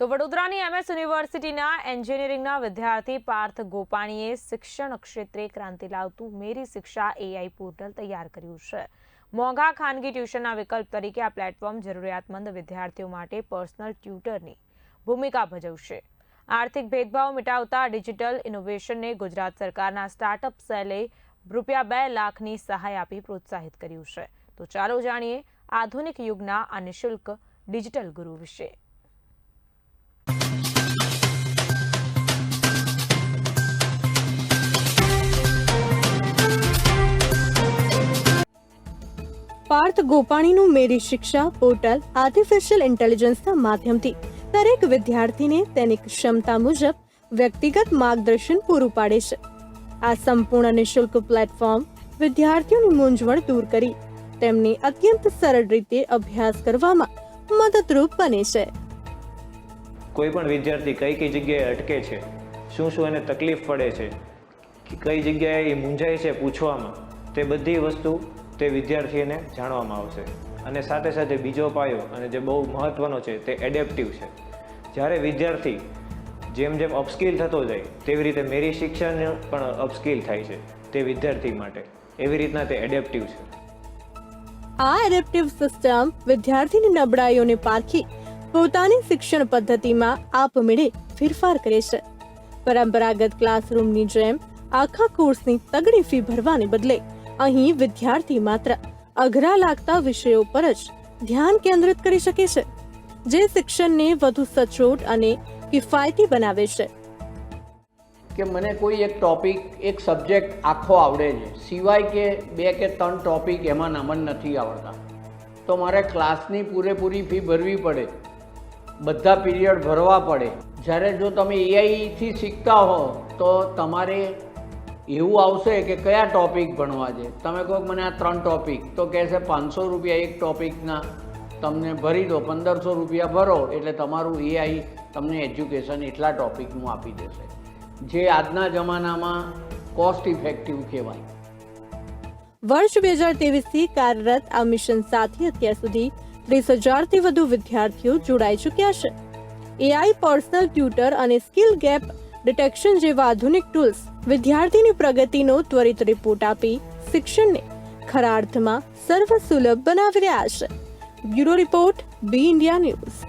તો વડોદરાની MS યુનિવર્સિટીના એન્જિનિયરિંગના વિદ્યાર્થી પાર્થ ગોપાણીએ શિક્ષણ ક્ષેત્રે ક્રાંતિ લાવતું મેરી શિક્ષા AI પોર્ટલ તૈયાર કર્યું છે। મોંઘા ખાનગી ટ્યુશનના વિકલ્પ તરીકે આ પ્લેટફોર્મ જરૂરિયાતમંદ વિદ્યાર્થીઓ માટે પર્સનલ ટ્યુટરની ભૂમિકા ભજવશે। આર્થિક ભેદભાવ મિટાવતા ડિજિટલ ઇનોવેશનને ગુજરાત સરકારના સ્ટાર્ટઅપ સેલે ₹2 લાખની સહાય આપી પ્રોત્સાહિત કર્યું છે। તો ચાલો જાણીએ આધુનિક યુગના આ નિઃશુલ્ક ડિજિટલ ગુરુ વિશે। પાર્થ ગોપાણીનું મેરી શિક્ષા પોર્ટલ આર્ટિફિશિયલ ઇન્ટેલિજન્સના માધ્યમથી દરેક વિદ્યાર્થીને તેની ક્ષમતા મુજબ વ્યક્તિગત માર્ગદર્શન પૂરું પાડે છે। આ સંપૂર્ણ નિઃશુલ્ક પ્લેટફોર્મ વિદ્યાર્થીઓની મૂંઝવણ દૂર કરી તેમની અત્યંત સરળ રીતે અભ્યાસ કરવામાં મદદરૂપ બને છે। કોઈ પણ વિદ્યાર્થી કઈ જગ્યાએ અટકે છે, શું એને તકલીફ પડે છે, કઈ જગ્યાએ એ મૂંઝાય છે પૂછવામાં, તે બધી વસ્તુ તે વિદ્યાર્થીને જાણવામાં આવશે। અને સાથે સાથે બીજો પાયો અને જે બહુ મહત્વનો છે તે એડેપ્ટિવ છે। જ્યારે વિદ્યાર્થી જેમ અપસ્કિલ થતો જાય તેવી રીતે મેરી શિક્ષણ પણ અપસ્કિલ થાય છે તે વિદ્યાર્થી માટે। એવી રીતના તે એડેપ્ટિવ છે। આ એડેપ્ટિવ સિસ્ટમ વિદ્યાર્થીની નબળાઈઓને પારખી પોતાની શિક્ષણ પદ્ધતિમાં આપમેળે ફેરફાર કરે છે। પરંપરાગત ક્લાસરૂમની જેમ આખા કોર્સની તગડી ફી ભરવાને બદલે અહીં વિદ્યાર્થી માત્ર અઘરા લાગતા વિષયો પર જ ધ્યાન કેન્દ્રિત કરી શકે છે, જે શિક્ષણને વધુ સચોટ અને કિફાયતી બનાવે છે। કે મને કોઈ એક ટોપિક, એક સબ્જેક્ટ આખો આવડે છે, સિવાય કે 2 કે 3 ટોપિક એમાં નમન નથી આવડતા, તો મારે ક્લાસની પૂરેપૂરી ફી ભરવી પડે, બધા પીરિયડ ભરવા પડે। જ્યારે જો તમે AIથી શીખતા હો તો તમારે એવું આવશે કે કયા ટોપિક ભણવા છે। તમે કહો મને આ 3 ટોપિક, તો કહેશે ₹500 એક ટોપિકના તમને ભરી દો, ₹1500 ભરો એટલે તમારું AI તમને એજ્યુકેશન એટલા ટોપિકનું આપી દેશે, જે આજના જમાનામાં કોસ્ટ ઇફેક્ટિવ કહેવાય। વર્ષ 2023થી કાર્યરત આ મિશન સાથે અત્યાર સુધી 30,000થી વધુ વિદ્યાર્થીઓ જોડાઈ ચૂક્યા છે। AI પર્સનલ ટ્યુટર અને સ્કિલ ગેપ ડિટેક્શન જેવા આધુનિક ટૂલ્સ વિદ્યાર્થીની પ્રગતિનો ત્વરિત રિપોર્ટ આપી શિક્ષણને ખરા અર્થમાં સર્વસુલભ બનાવી રહ્યા છે। બ્યુરો રિપોર્ટ, બી ઇન્ડિયા ન્યૂઝ।